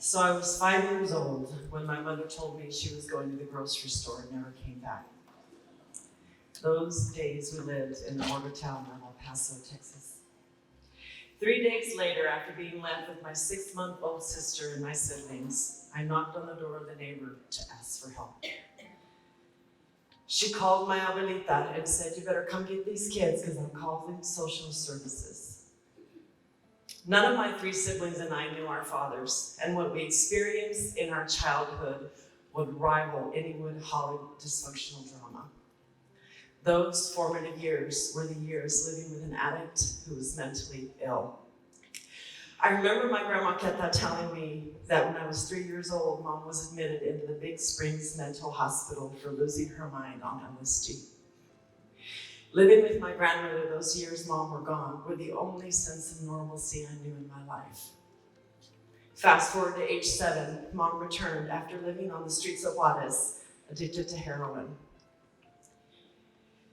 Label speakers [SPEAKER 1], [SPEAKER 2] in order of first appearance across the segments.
[SPEAKER 1] So I was 5 years old when my mother told me she was going to the grocery store and never came back. Those days we lived in the border town of El Paso, Texas. 3 days later, after being left with my 6-month-old sister and my siblings, I knocked on the door of the neighbor to ask for help. She called my abuelita and said, "You better come get these kids because I'm calling social services." None of my 3 siblings and I knew our fathers, and what we experienced in our childhood would rival any Hollywood dysfunctional drama. Those formative years were the years living with an addict who was mentally ill. I remember my grandma Keta telling me that when I was 3 years old, Mom was admitted into the Big Springs Mental Hospital for losing her mind on LSD. Living with my grandmother those years Mom were gone were the only sense of normalcy I knew in my life. Fast forward to age 7, Mom returned after living on the streets of Juarez, addicted to heroin.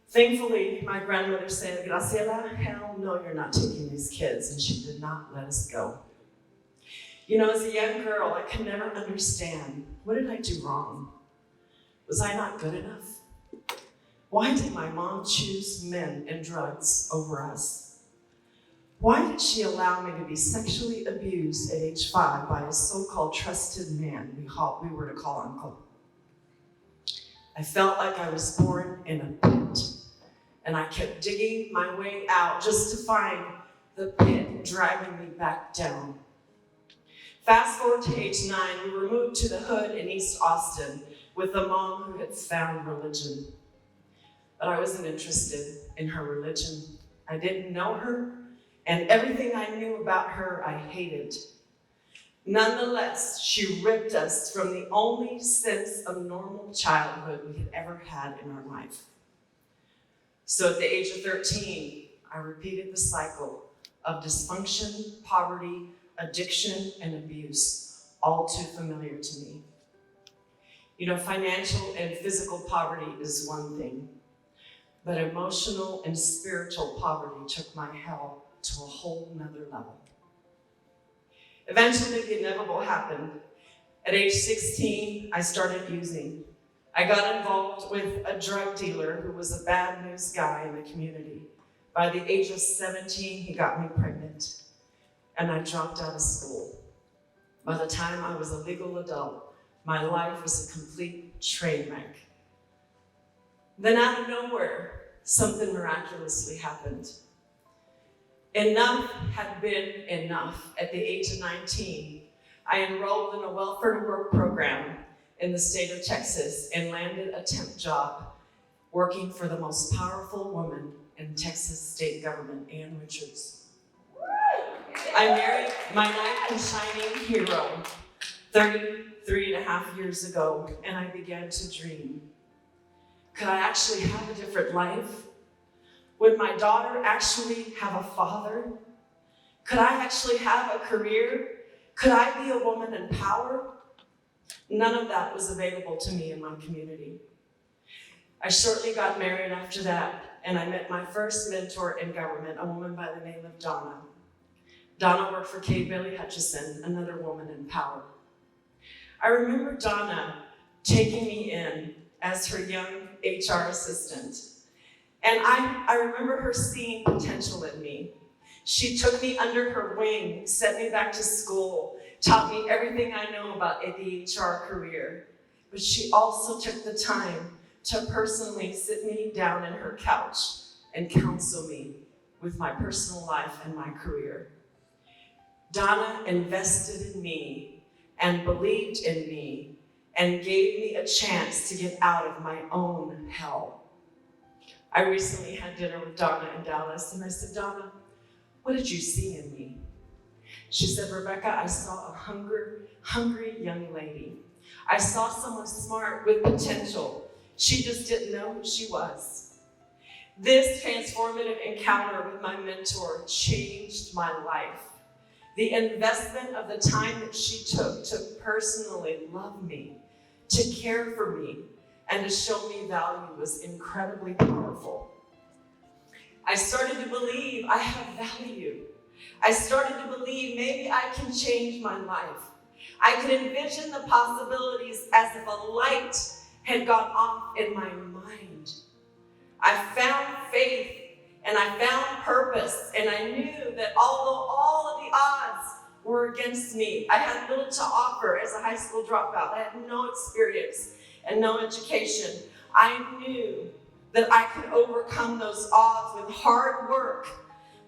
[SPEAKER 1] Thankfully, my grandmother said, "Graciela, hell no, you're not taking these kids," and she did not let us go. You know, as a young girl, I could never understand, what did I do wrong? Was I not good enough? Why did my mom choose men and drugs over us? Why did she allow me to be sexually abused at age 5 by a so-called trusted man we were to call uncle? I felt like I was born in a pit, and I kept digging my way out just to find the pit driving me back down. Fast forward to age 9, we were moved to the hood in East Austin with a mom who had found religion. But I wasn't interested in her religion. I didn't know her, and everything I knew about her, I hated. Nonetheless, she ripped us from the only sense of normal childhood we had ever had in our life. So at the age of 13, I repeated the cycle of dysfunction, poverty, addiction, and abuse, all too familiar to me. You know, financial and physical poverty is one thing, but emotional and spiritual poverty took my hell to a whole nother level. Eventually, the inevitable happened. At age 16, I started using. I got involved with a drug dealer who was a bad news guy in the community. By the age of 17, he got me pregnant, and I dropped out of school. By the time I was a legal adult, my life was a complete train wreck. Then out of nowhere, something miraculously happened. Enough had been enough. At the age of 19, I enrolled in a welfare to work program in the state of Texas and landed a temp job working for the most powerful woman in Texas state government, Ann Richards. I married my knight and shining hero 33 and a half years ago, and I began to dream. Could I actually have a different life? Would my daughter actually have a father? Could I actually have a career? Could I be a woman in power? None of that was available to me in my community. I shortly got married after that, and I met my first mentor in government, a woman by the name of Donna. Donna worked for Kay Bailey Hutchison, another woman in power. I remember Donna taking me in as her young HR assistant. And I remember her seeing potential in me. She took me under her wing, sent me back to school, taught me everything I know about the HR career. But she also took the time to personally sit me down in her couch and counsel me with my personal life and my career. Donna invested in me and believed in me and gave me a chance to get out of my own hell. I recently had dinner with Donna in Dallas, and I said, "Donna, what did you see in me?" She said, "Rebecca, I saw a hungry young lady. I saw someone smart with potential. She just didn't know who she was." This transformative encounter with my mentor changed my life. The investment of the time that she took to personally love me, to care for me, and to show me value was incredibly powerful. I started to believe I have value. I started to believe maybe I can change my life. I could envision the possibilities as if a light had gone off in my mind. I found faith and I found purpose, and I knew that although all of the odds were against me, I had little to offer as a high school dropout. I had no experience and no education. I knew that I could overcome those odds with hard work,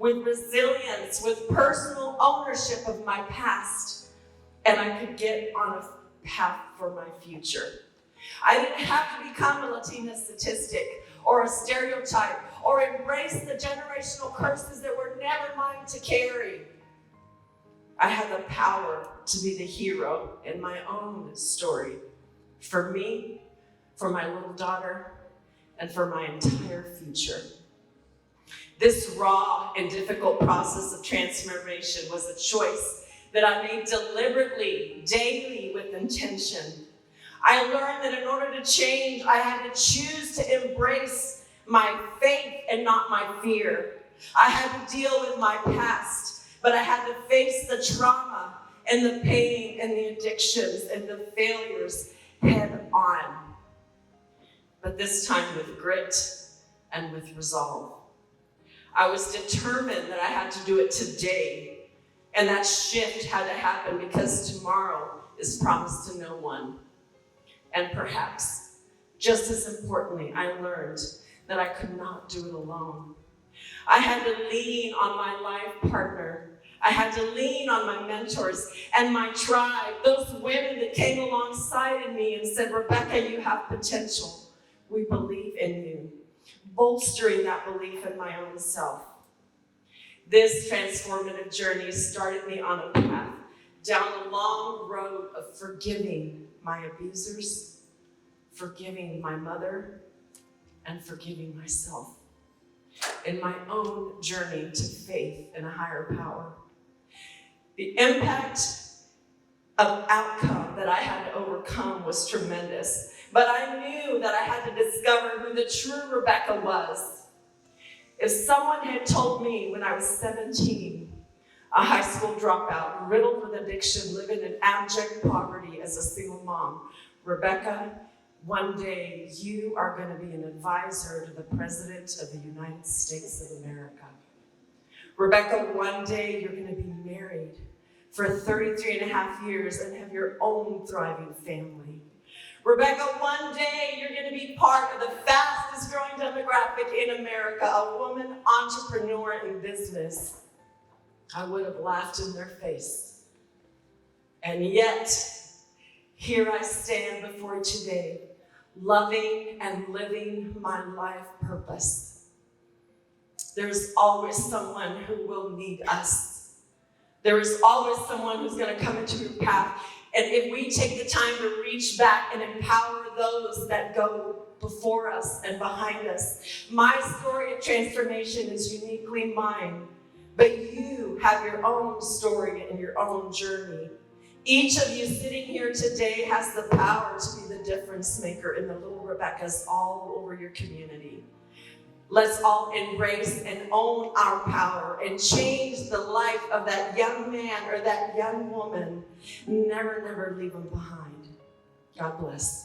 [SPEAKER 1] with resilience, with personal ownership of my past, and I could get on a path for my future. I didn't have to become a Latina statistic or a stereotype or embrace the generational curses that were never mine to carry. I had the power to be the hero in my own story, for me, for my little daughter, and for my entire future. This raw and difficult process of transformation was a choice that I made deliberately, daily, with intention. I learned that in order to change, I had to choose to embrace my faith and not my fear. I had to deal with my past, but I had to face the trauma and the pain and the addictions and the failures head on. But this time with grit and with resolve. I was determined that I had to do it today, and that shift had to happen because tomorrow is promised to no one. And perhaps, just as importantly, I learned that I could not do it alone. I had to lean on my life partner. I had to lean on my mentors and my tribe, those women that came alongside me and said, Rebecca, you have potential. We believe in you. Bolstering that belief in my own self. This transformative journey started me on a path down a long road of forgiving my abusers, forgiving my mother, and forgiving myself in my own journey to faith in a higher power. The impact of outcome that I had to overcome was tremendous, but I knew that I had to discover who the true Rebecca was. If someone had told me when I was 17, a high school dropout, riddled with addiction, living in abject poverty as a single mom, Rebecca, one day you are going to be an advisor to the President of the United States of America. Rebecca, one day you're going to be married for 33 and a half years and have your own thriving family. Rebecca, one day you're going to be part of the fastest growing demographic in America, a woman entrepreneur in business. I would have laughed in their face. And yet, here I stand before you today, loving and living my life purpose. There's always someone who will need us. There is always someone who's going to come into your path. And if we take the time to reach back and empower those that go before us and behind us, my story of transformation is uniquely mine, but you have your own story and your own journey. Each of you sitting here today has the power to be the difference maker in the little Rebeccas all over your community. Let's all embrace and own our power and change the life of that young man or that young woman. Never, never leave them behind. God bless.